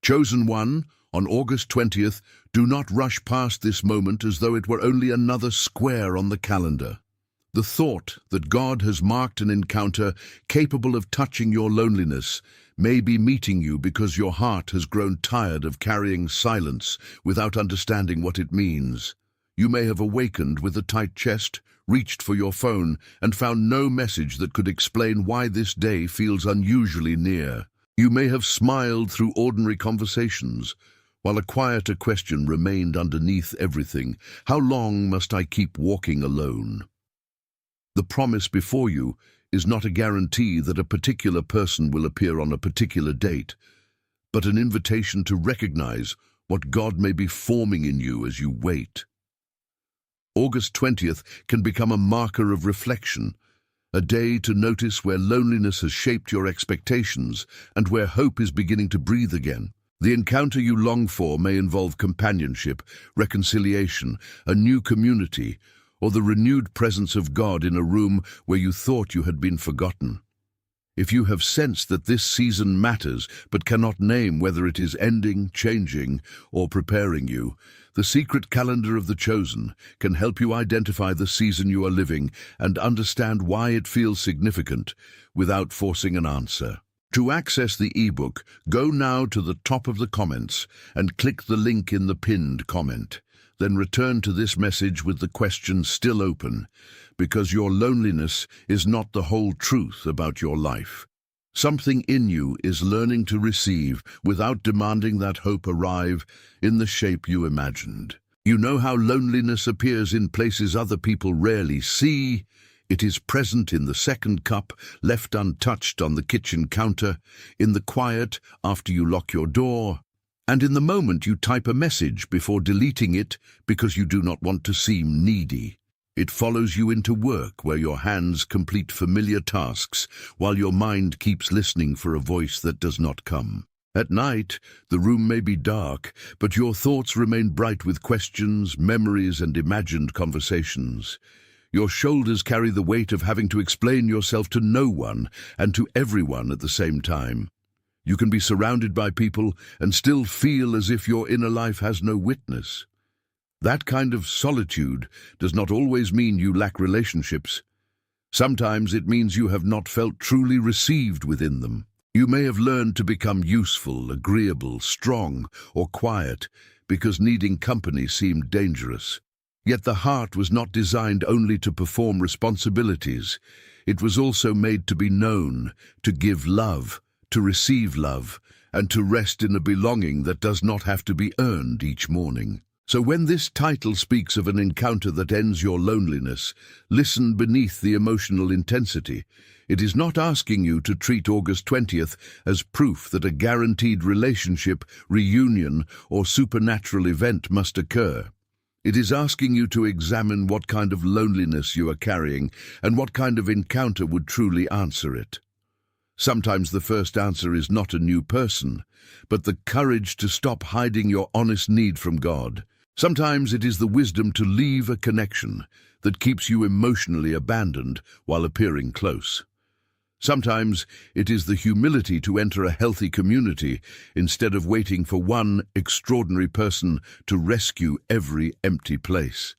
Chosen one, on August 20th, do not rush past this moment as though it were only another square on the calendar. The thought that God has marked an encounter capable of touching your loneliness may be meeting you because your heart has grown tired of carrying silence without understanding what it means. You may have awakened with a tight chest, reached for your phone, and found no message that could explain why this day feels unusually near. You may have smiled through ordinary conversations, while a quieter question remained underneath everything. How long must I keep walking alone? The promise before you is not a guarantee that a particular person will appear on a particular date, but an invitation to recognize what God may be forming in you as you wait. August 20th can become a marker of reflection, a day to notice where loneliness has shaped your expectations and where hope is beginning to breathe again. The encounter you long for may involve companionship, reconciliation, a new community, or the renewed presence of God in a room where you thought you had been forgotten. If you have sensed that this season matters but cannot name whether it is ending, changing, or preparing you, the secret calendar of the chosen can help you identify the season you are living and understand why it feels significant without forcing an answer. To access the ebook, go now to the top of the comments and click the link in the pinned comment. Then return to this message with the question still open, because your loneliness is not the whole truth about your life. Something in you is learning to receive without demanding that hope arrive in the shape you imagined. You know how loneliness appears in places other people rarely see. It is present in the second cup left untouched on the kitchen counter, in the quiet after you lock your door, and in the moment you type a message before deleting it because you do not want to seem needy. It follows you into work where your hands complete familiar tasks while your mind keeps listening for a voice that does not come. At night, the room may be dark, but your thoughts remain bright with questions, memories, and imagined conversations. Your shoulders carry the weight of having to explain yourself to no one and to everyone at the same time. You can be surrounded by people and still feel as if your inner life has no witness. That kind of solitude does not always mean you lack relationships. Sometimes it means you have not felt truly received within them. You may have learned to become useful, agreeable, strong, or quiet because needing company seemed dangerous. Yet the heart was not designed only to perform responsibilities. It was also made to be known, to give love, to receive love, and to rest in a belonging that does not have to be earned each morning. So when this title speaks of an encounter that ends your loneliness, listen beneath the emotional intensity. It is not asking you to treat August 20th as proof that a guaranteed relationship, reunion, or supernatural event must occur. It is asking you to examine what kind of loneliness you are carrying and what kind of encounter would truly answer it. Sometimes the first answer is not a new person, but the courage to stop hiding your honest need from God. Sometimes it is the wisdom to leave a connection that keeps you emotionally abandoned while appearing close. Sometimes it is the humility to enter a healthy community instead of waiting for one extraordinary person to rescue every empty place.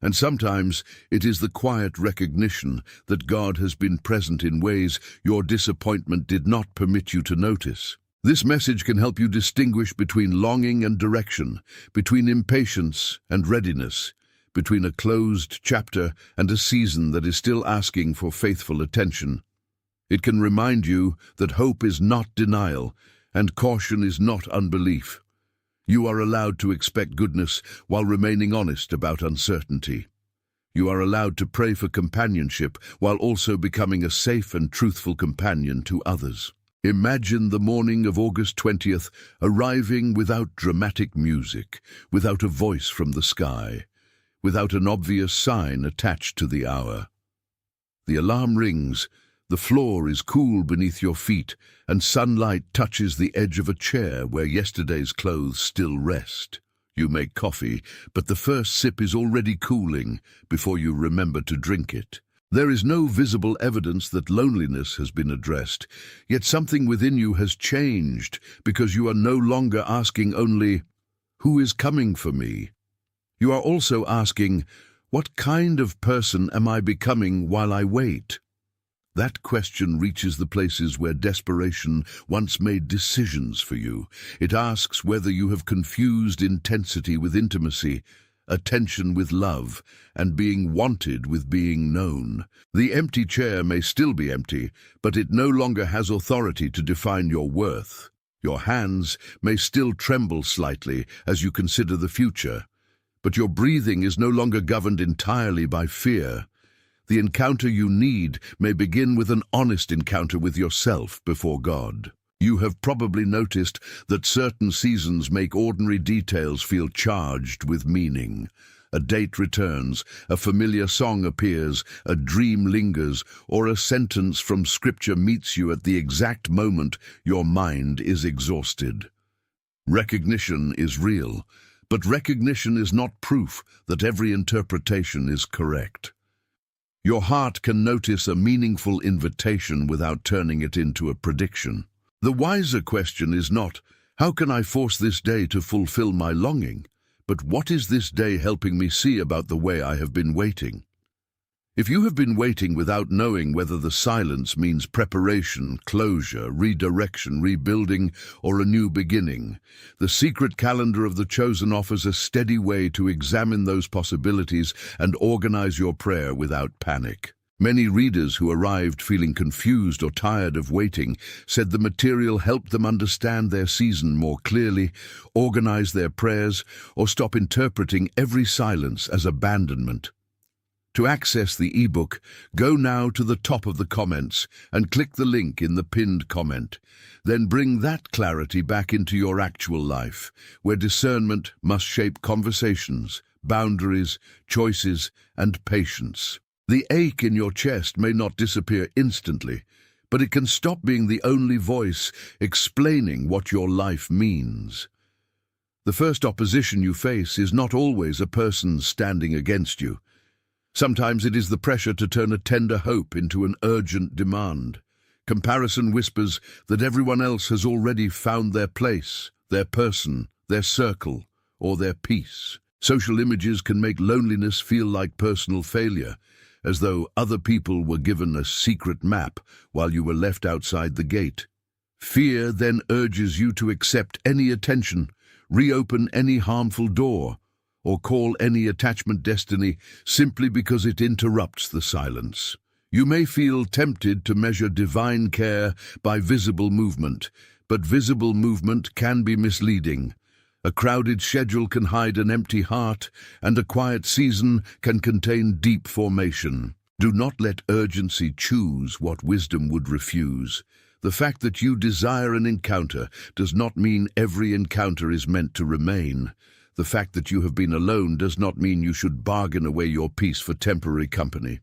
And sometimes it is the quiet recognition that God has been present in ways your disappointment did not permit you to notice. This message can help you distinguish between longing and direction, between impatience and readiness, between a closed chapter and a season that is still asking for faithful attention. It can remind you that hope is not denial and caution is not unbelief. You are allowed to expect goodness while remaining honest about uncertainty. You are allowed to pray for companionship while also becoming a safe and truthful companion to others. Imagine the morning of August 20th arriving without dramatic music, without a voice from the sky, without an obvious sign attached to the hour. The alarm rings, the floor is cool beneath your feet, and sunlight touches the edge of a chair where yesterday's clothes still rest. You make coffee, but the first sip is already cooling before you remember to drink it. There is no visible evidence that loneliness has been addressed, yet something within you has changed because you are no longer asking only, "Who is coming for me?" You are also asking, "What kind of person am I becoming while I wait?" That question reaches the places where desperation once made decisions for you. It asks whether you have confused intensity with intimacy, attention with love, and being wanted with being known. The empty chair may still be empty, but it no longer has authority to define your worth. Your hands may still tremble slightly as you consider the future, but your breathing is no longer governed entirely by fear. The encounter you need may begin with an honest encounter with yourself before God. You have probably noticed that certain seasons make ordinary details feel charged with meaning. A date returns, a familiar song appears, a dream lingers, or a sentence from Scripture meets you at the exact moment your mind is exhausted. Recognition is real, but recognition is not proof that every interpretation is correct. Your heart can notice a meaningful invitation without turning it into a prediction. The wiser question is not, "How can I force this day to fulfill my longing?" but "What is this day helping me see about the way I have been waiting?" If you have been waiting without knowing whether the silence means preparation, closure, redirection, rebuilding, or a new beginning, the secret calendar of the chosen offers a steady way to examine those possibilities and organize your prayer without panic. Many readers who arrived feeling confused or tired of waiting said the material helped them understand their season more clearly, organize their prayers, or stop interpreting every silence as abandonment. To access the ebook, go now to the top of the comments and click the link in the pinned comment. Then bring that clarity back into your actual life, where discernment must shape conversations, boundaries, choices, and patience. The ache in your chest may not disappear instantly, but it can stop being the only voice explaining what your life means. The first opposition you face is not always a person standing against you. Sometimes it is the pressure to turn a tender hope into an urgent demand. Comparison whispers that everyone else has already found their place, their person, their circle, or their peace. Social images can make loneliness feel like personal failure, as though other people were given a secret map while you were left outside the gate. Fear then urges you to accept any attention, reopen any harmful door, or call any attachment destiny simply because it interrupts the silence. You may feel tempted to measure divine care by visible movement, but visible movement can be misleading. A crowded schedule can hide an empty heart, and a quiet season can contain deep formation. Do not let urgency choose what wisdom would refuse. The fact that you desire an encounter does not mean every encounter is meant to remain. The fact that you have been alone does not mean you should bargain away your peace for temporary company.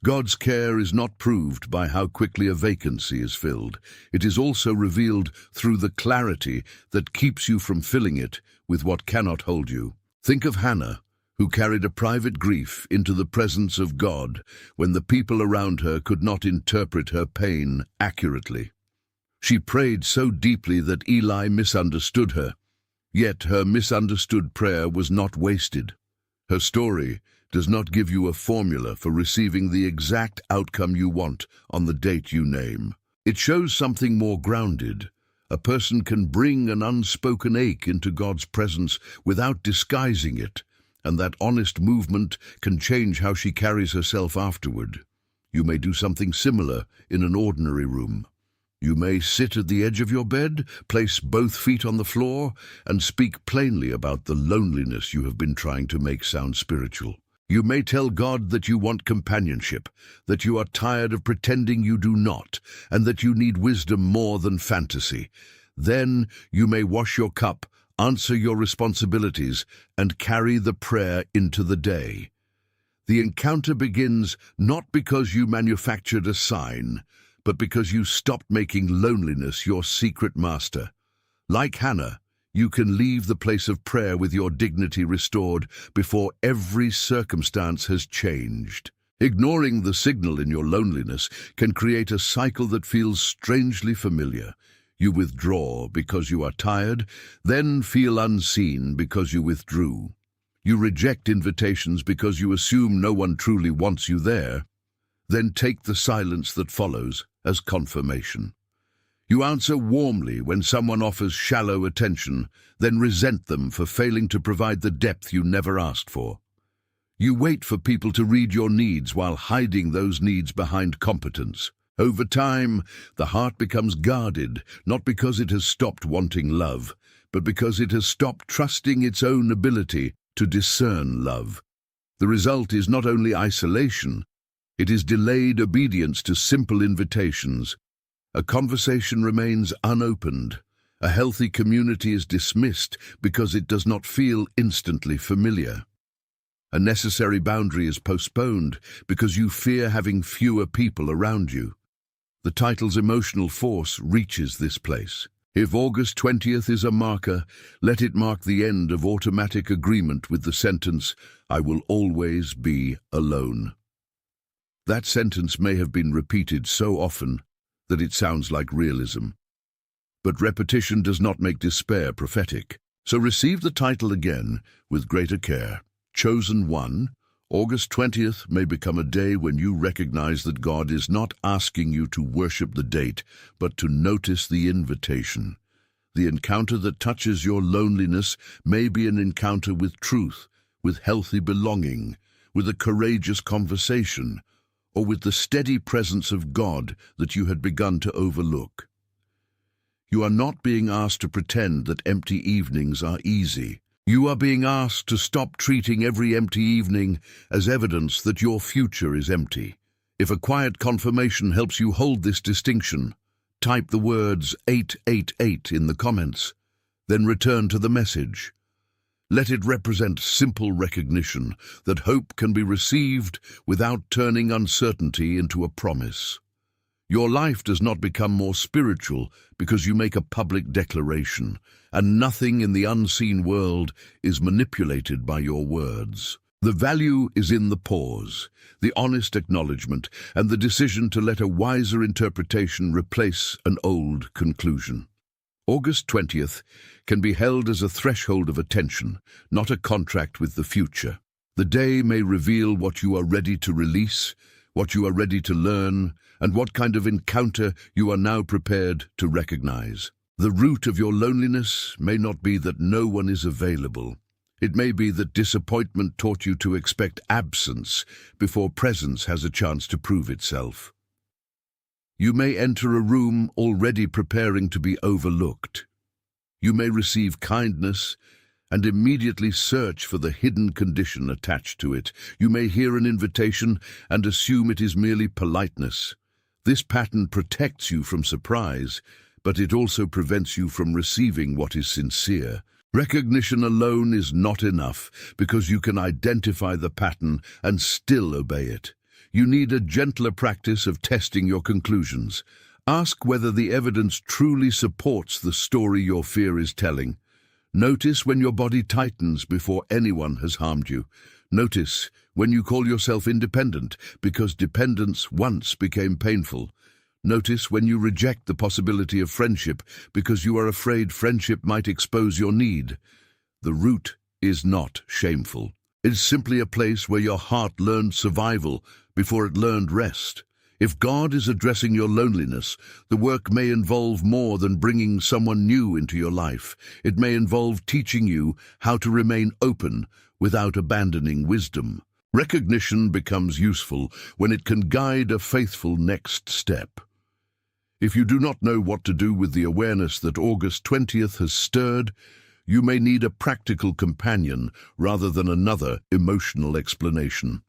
God's care is not proved by how quickly a vacancy is filled. It is also revealed through the clarity that keeps you from filling it with what cannot hold you. Think of Hannah, who carried a private grief into the presence of God when the people around her could not interpret her pain accurately. She prayed so deeply that Eli misunderstood her. Yet her misunderstood prayer was not wasted. Her story does not give you a formula for receiving the exact outcome you want on the date you name. It shows something more grounded. A person can bring an unspoken ache into God's presence without disguising it, and that honest movement can change how she carries herself afterward. You may do something similar in an ordinary room. You may sit at the edge of your bed, place both feet on the floor, and speak plainly about the loneliness you have been trying to make sound spiritual. You may tell God that you want companionship, that you are tired of pretending you do not, and that you need wisdom more than fantasy. Then you may wash your cup, answer your responsibilities, and carry the prayer into the day. The encounter begins not because you manufactured a sign, but because you stopped making loneliness your secret master. Like Hannah, you can leave the place of prayer with your dignity restored before every circumstance has changed. Ignoring the signal in your loneliness can create a cycle that feels strangely familiar. You withdraw because you are tired, then feel unseen because you withdrew. You reject invitations because you assume no one truly wants you there, then take the silence that follows as confirmation. You answer warmly when someone offers shallow attention, then resent them for failing to provide the depth you never asked for. You wait for people to read your needs while hiding those needs behind competence. Over time, the heart becomes guarded, not because it has stopped wanting love, but because it has stopped trusting its own ability to discern love. The result is not only isolation, it is delayed obedience to simple invitations. A conversation remains unopened. A healthy community is dismissed because it does not feel instantly familiar. A necessary boundary is postponed because you fear having fewer people around you. The title's emotional force reaches this place. If August 20th is a marker, let it mark the end of automatic agreement with the sentence, "I will always be alone." That sentence may have been repeated so often that it sounds like realism. But repetition does not make despair prophetic. So receive the title again with greater care. Chosen one, August 20th may become a day when you recognize that God is not asking you to worship the date, but to notice the invitation. The encounter that touches your loneliness may be an encounter with truth, with healthy belonging, with a courageous conversation, or with the steady presence of God that you had begun to overlook. You are not being asked to pretend that empty evenings are easy. You are being asked to stop treating every empty evening as evidence that your future is empty. If a quiet confirmation helps you hold this distinction, type the words 888 in the comments, then return to the message. Let it represent simple recognition that hope can be received without turning uncertainty into a promise. Your life does not become more spiritual because you make a public declaration, and nothing in the unseen world is manipulated by your words. The value is in the pause, the honest acknowledgement, and the decision to let a wiser interpretation replace an old conclusion. August 20th can be held as a threshold of attention, not a contract with the future. The day may reveal what you are ready to release, what you are ready to learn, and what kind of encounter you are now prepared to recognize. The root of your loneliness may not be that no one is available. It may be that disappointment taught you to expect absence before presence has a chance to prove itself. You may enter a room already preparing to be overlooked. You may receive kindness and immediately search for the hidden condition attached to it. You may hear an invitation and assume it is merely politeness. This pattern protects you from surprise, but it also prevents you from receiving what is sincere. Recognition alone is not enough because you can identify the pattern and still obey it. You need a gentler practice of testing your conclusions. Ask whether the evidence truly supports the story your fear is telling. Notice when your body tightens before anyone has harmed you. Notice when you call yourself independent because dependence once became painful. Notice when you reject the possibility of friendship because you are afraid friendship might expose your need. The root is not shameful. It is simply a place where your heart learned survival before it learned rest. If God is addressing your loneliness, the work may involve more than bringing someone new into your life. It may involve teaching you how to remain open without abandoning wisdom. Recognition becomes useful when it can guide a faithful next step. If you do not know what to do with the awareness that August 20th has stirred, you may need a practical companion rather than another emotional explanation.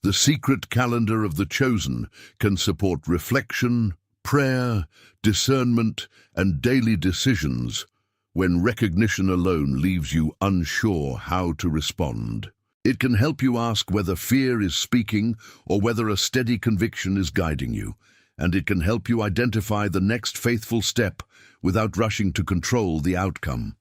The secret calendar of the chosen can support reflection, prayer, discernment, and daily decisions when recognition alone leaves you unsure how to respond. It can help you ask whether fear is speaking or whether a steady conviction is guiding you, and it can help you identify the next faithful step without rushing to control the outcome.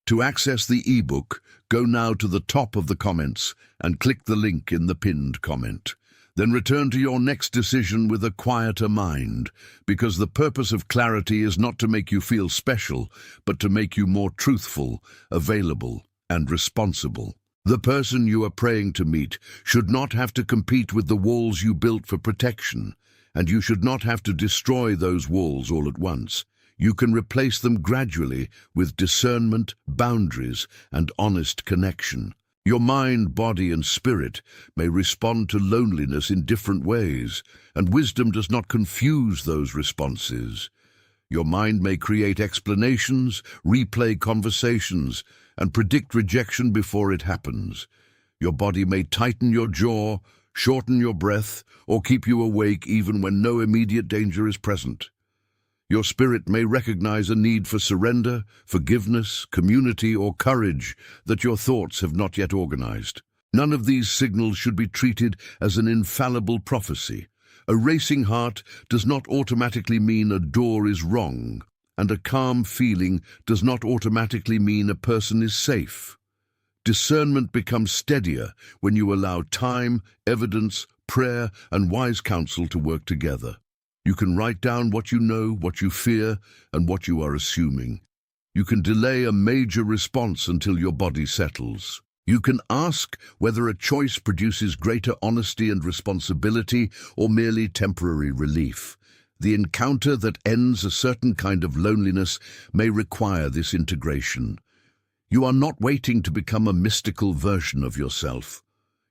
To access the ebook, go now to the top of the comments and click the link in the pinned comment. Then return to your next decision with a quieter mind, because the purpose of clarity is not to make you feel special, but to make you more truthful, available, and responsible. The person you are praying to meet should not have to compete with the walls you built for protection, and you should not have to destroy those walls all at once. You can replace them gradually with discernment, boundaries, and honest connection. Your mind, body, and spirit may respond to loneliness in different ways, and wisdom does not confuse those responses. Your mind may create explanations, replay conversations, and predict rejection before it happens. Your body may tighten your jaw, shorten your breath, or keep you awake even when no immediate danger is present. Your spirit may recognize a need for surrender, forgiveness, community, or courage that your thoughts have not yet organized. None of these signals should be treated as an infallible prophecy. A racing heart does not automatically mean a door is wrong, and a calm feeling does not automatically mean a person is safe. Discernment becomes steadier when you allow time, evidence, prayer, and wise counsel to work together. You can write down what you know, what you fear, and what you are assuming. You can delay a major response until your body settles. You can ask whether a choice produces greater honesty and responsibility or merely temporary relief. The encounter that ends a certain kind of loneliness may require this integration. You are not waiting to become a mystical version of yourself.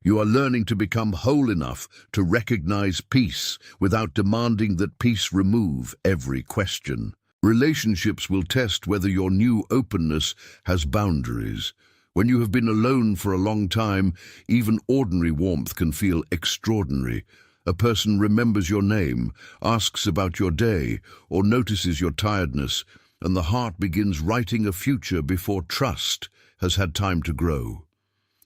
You are learning to become whole enough to recognize peace without demanding that peace remove every question. Relationships will test whether your new openness has boundaries. When you have been alone for a long time, even ordinary warmth can feel extraordinary. A person remembers your name, asks about your day, or notices your tiredness, and the heart begins writing a future before trust has had time to grow.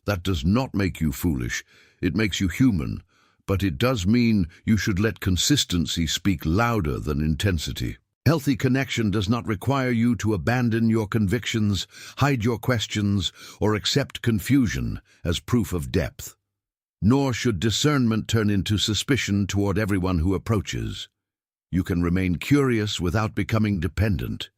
That does not make you foolish, it makes you human, but it does mean you should let consistency speak louder than intensity. Healthy connection does not require you to abandon your convictions, hide your questions, or accept confusion as proof of depth. Nor should discernment turn into suspicion toward everyone who approaches. You can remain curious without becoming dependent.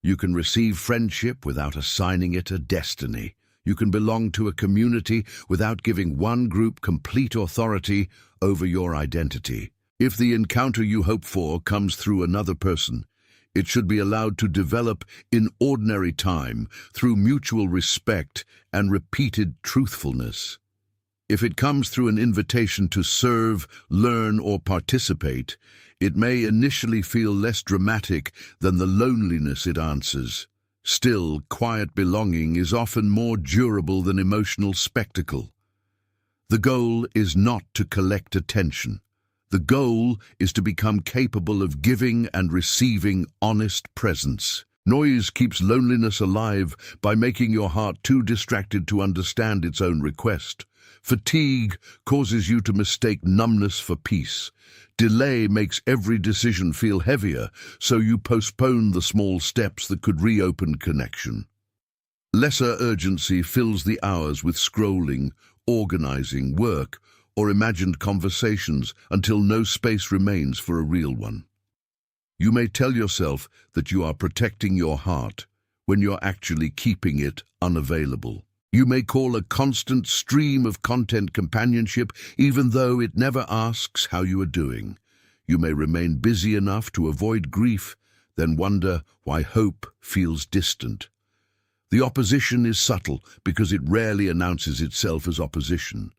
You can receive friendship without assigning it a destiny. You can belong to a community without giving one group complete authority over your identity. If the encounter you hope for comes through another person, it should be allowed to develop in ordinary time through mutual respect and repeated truthfulness. If it comes through an invitation to serve, learn, or participate, it may initially feel less dramatic than the loneliness it answers. Still, quiet belonging is often more durable than emotional spectacle. The goal is not to collect attention. The goal is to become capable of giving and receiving honest presence. Noise keeps loneliness alive by making your heart too distracted to understand its own request. Fatigue causes you to mistake numbness for peace. Delay makes every decision feel heavier, so you postpone the small steps that could reopen connection. Lesser urgency fills the hours with scrolling, organizing, work, or imagined conversations until no space remains for a real one. You may tell yourself that you are protecting your heart when you're actually keeping it unavailable. You may call a constant stream of content companionship even though it never asks how you are doing. You may remain busy enough to avoid grief, then wonder why hope feels distant. The opposition is subtle because it rarely announces itself as opposition.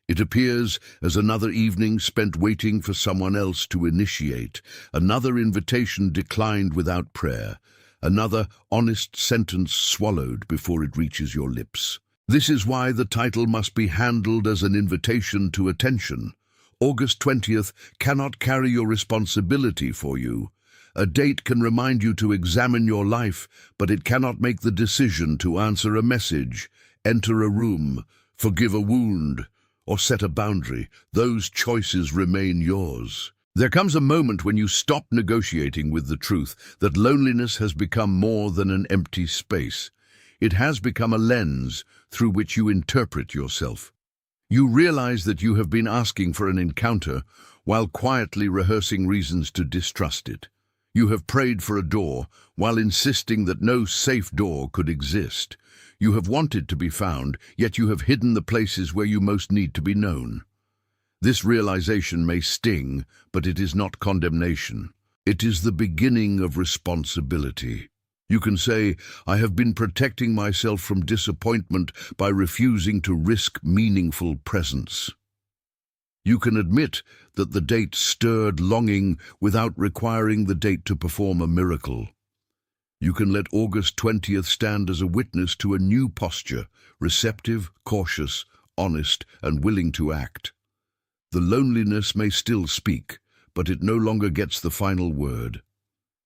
It appears as another evening spent waiting for someone else to initiate, another invitation declined without prayer, another honest sentence swallowed before it reaches your lips. This is why the title must be handled as an invitation to attention. August 20th cannot carry your responsibility for you. A date can remind you to examine your life, but it cannot make the decision to answer a message, enter a room, forgive a wound, or set a boundary. Those choices remain yours. There comes a moment when you stop negotiating with the truth that loneliness has become more than an empty space. It has become a lens through which you interpret yourself. You realize that you have been asking for an encounter while quietly rehearsing reasons to distrust it. You have prayed for a door while insisting that no safe door could exist. You have wanted to be found, yet you have hidden the places where you most need to be known. This realization may sting, but it is not condemnation. It is the beginning of responsibility. You can say, I have been protecting myself from disappointment by refusing to risk meaningful presence. You can admit that the date stirred longing without requiring the date to perform a miracle. You can let August 20th stand as a witness to a new posture, receptive, cautious, honest, and willing to act. The loneliness may still speak, but it no longer gets the final word.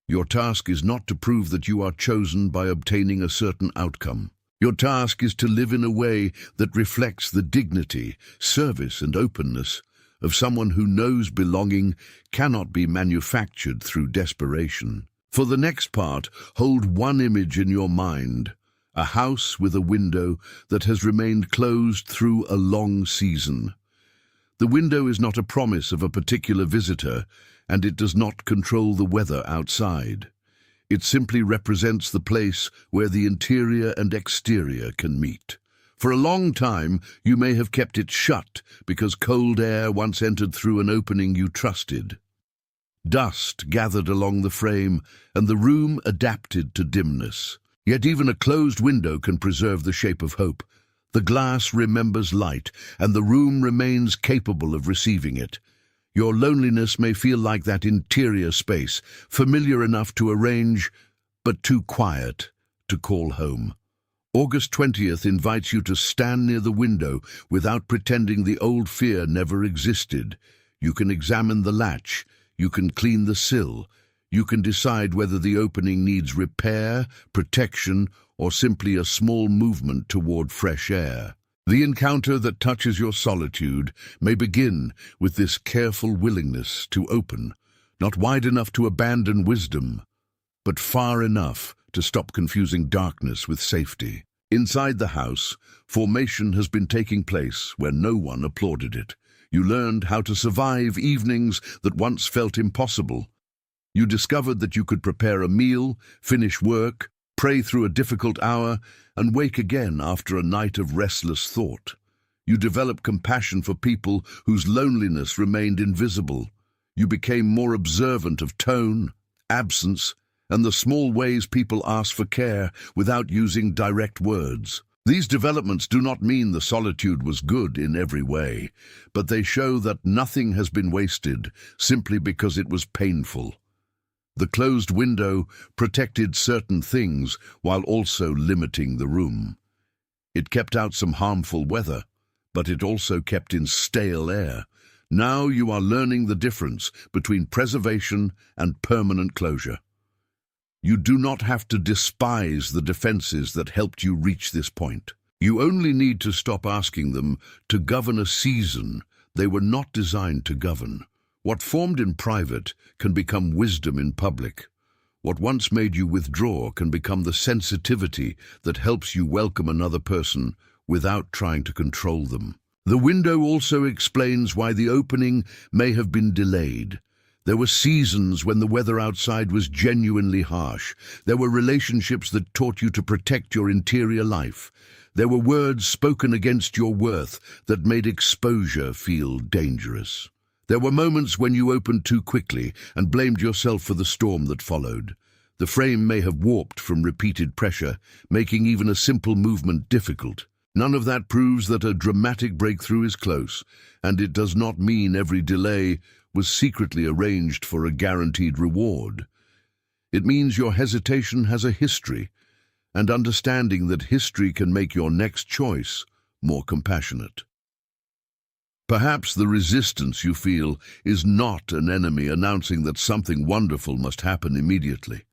Your task is not to prove that you are chosen by obtaining a certain outcome. Your task is to live in a way that reflects the dignity, service, and openness of someone who knows belonging cannot be manufactured through desperation. For the next part, hold one image in your mind, a house with a window that has remained closed through a long season. The window is not a promise of a particular visitor, and it does not control the weather outside. It simply represents the place where the interior and exterior can meet. For a long time, you may have kept it shut because cold air once entered through an opening you trusted. Dust gathered along the frame, and the room adapted to dimness. Yet even a closed window can preserve the shape of hope. The glass remembers light, and the room remains capable of receiving it. Your loneliness may feel like that interior space, familiar enough to arrange, but too quiet to call home. August 20th invites you to stand near the window without pretending the old fear never existed. You can examine the latch, you can clean the sill, you can decide whether the opening needs repair, protection, or simply a small movement toward fresh air. The encounter that touches your solitude may begin with this careful willingness to open, not wide enough to abandon wisdom, but far enough to stop confusing darkness with safety. Inside the house, formation has been taking place where no one applauded it. You learned how to survive evenings that once felt impossible. You discovered that you could prepare a meal, finish work, pray through a difficult hour, and wake again after a night of restless thought. You developed compassion for people whose loneliness remained invisible. You became more observant of tone, absence, and the small ways people ask for care without using direct words. These developments do not mean the solitude was good in every way, but they show that nothing has been wasted simply because it was painful. The closed window protected certain things while also limiting the room. It kept out some harmful weather, but it also kept in stale air. Now you are learning the difference between preservation and permanent closure. You do not have to despise the defenses that helped you reach this point. You only need to stop asking them to govern a season they were not designed to govern. What formed in private can become wisdom in public. What once made you withdraw can become the sensitivity that helps you welcome another person without trying to control them. The window also explains why the opening may have been delayed. There were seasons when the weather outside was genuinely harsh. There were relationships that taught you to protect your interior life. There were words spoken against your worth that made exposure feel dangerous. There were moments when you opened too quickly and blamed yourself for the storm that followed. The frame may have warped from repeated pressure, making even a simple movement difficult. None of that proves that a dramatic breakthrough is close, and it does not mean every delay was secretly arranged for a guaranteed reward. It means your hesitation has a history, and understanding that history can make your next choice more compassionate. Perhaps the resistance you feel is not an enemy announcing that something wonderful must happen immediately.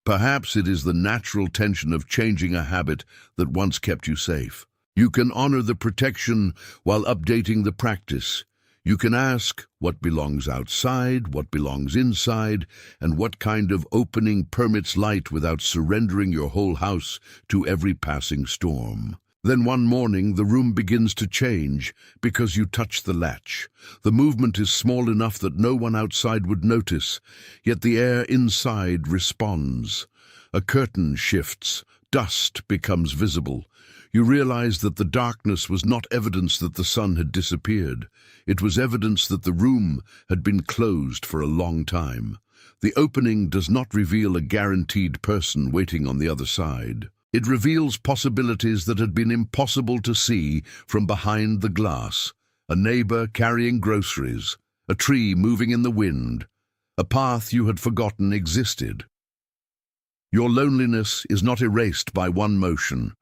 Perhaps it is the natural tension of changing a habit that once kept you safe. You can honor the protection while updating the practice. You can ask what belongs outside, what belongs inside, and what kind of opening permits light without surrendering your whole house to every passing storm. Then one morning the room begins to change because you touch the latch. The movement is small enough that no one outside would notice, yet the air inside responds. A curtain shifts, dust becomes visible. You realize that the darkness was not evidence that the sun had disappeared. It was evidence that the room had been closed for a long time. The opening does not reveal a guaranteed person waiting on the other side. It reveals possibilities that had been impossible to see from behind the glass. A neighbor carrying groceries, a tree moving in the wind, a path you had forgotten existed. Your loneliness is not erased by one motion,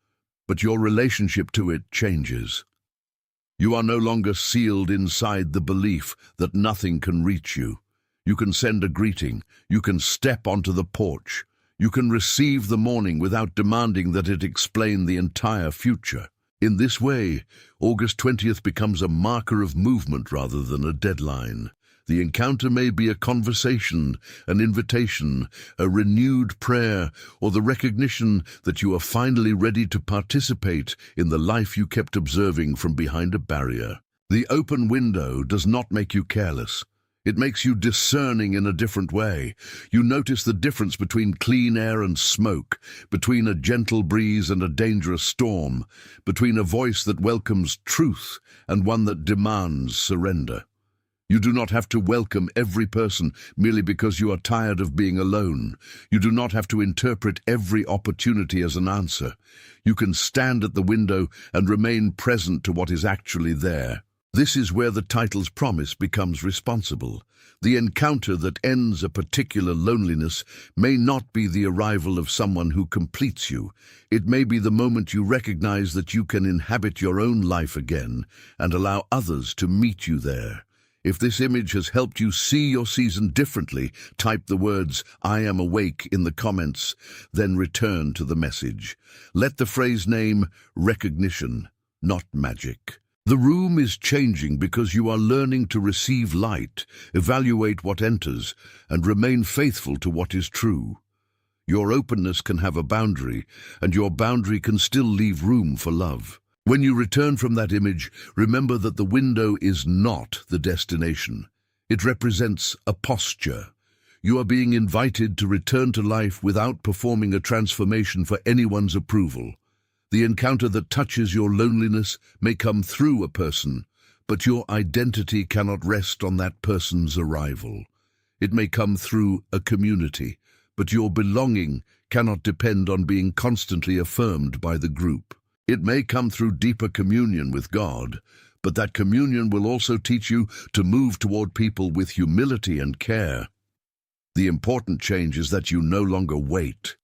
but your relationship to it changes. You are no longer sealed inside the belief that nothing can reach you. You can send a greeting. You can step onto the porch. You can receive the morning without demanding that it explain the entire future. In this way, August 20th becomes a marker of movement rather than a deadline. The encounter may be a conversation, an invitation, a renewed prayer, or the recognition that you are finally ready to participate in the life you kept observing from behind a barrier. The open window does not make you careless. It makes you discerning in a different way. You notice the difference between clean air and smoke, between a gentle breeze and a dangerous storm, between a voice that welcomes truth and one that demands surrender. You do not have to welcome every person merely because you are tired of being alone. You do not have to interpret every opportunity as an answer. You can stand at the window and remain present to what is actually there. This is where the title's promise becomes responsible. The encounter that ends a particular loneliness may not be the arrival of someone who completes you. It may be the moment you recognize that you can inhabit your own life again and allow others to meet you there. If this image has helped you see your season differently, type the words, "I am awake," in the comments, then return to the message. Let the phrase name recognition, not magic. The room is changing because you are learning to receive light, evaluate what enters, and remain faithful to what is true. Your openness can have a boundary, and your boundary can still leave room for love. When you return from that image, remember that the window is not the destination. It represents a posture. You are being invited to return to life without performing a transformation for anyone's approval. The encounter that touches your loneliness may come through a person, but your identity cannot rest on that person's arrival. It may come through a community, but your belonging cannot depend on being constantly affirmed by the group. It may come through deeper communion with God, but that communion will also teach you to move toward people with humility and care. The important change is that you no longer wait.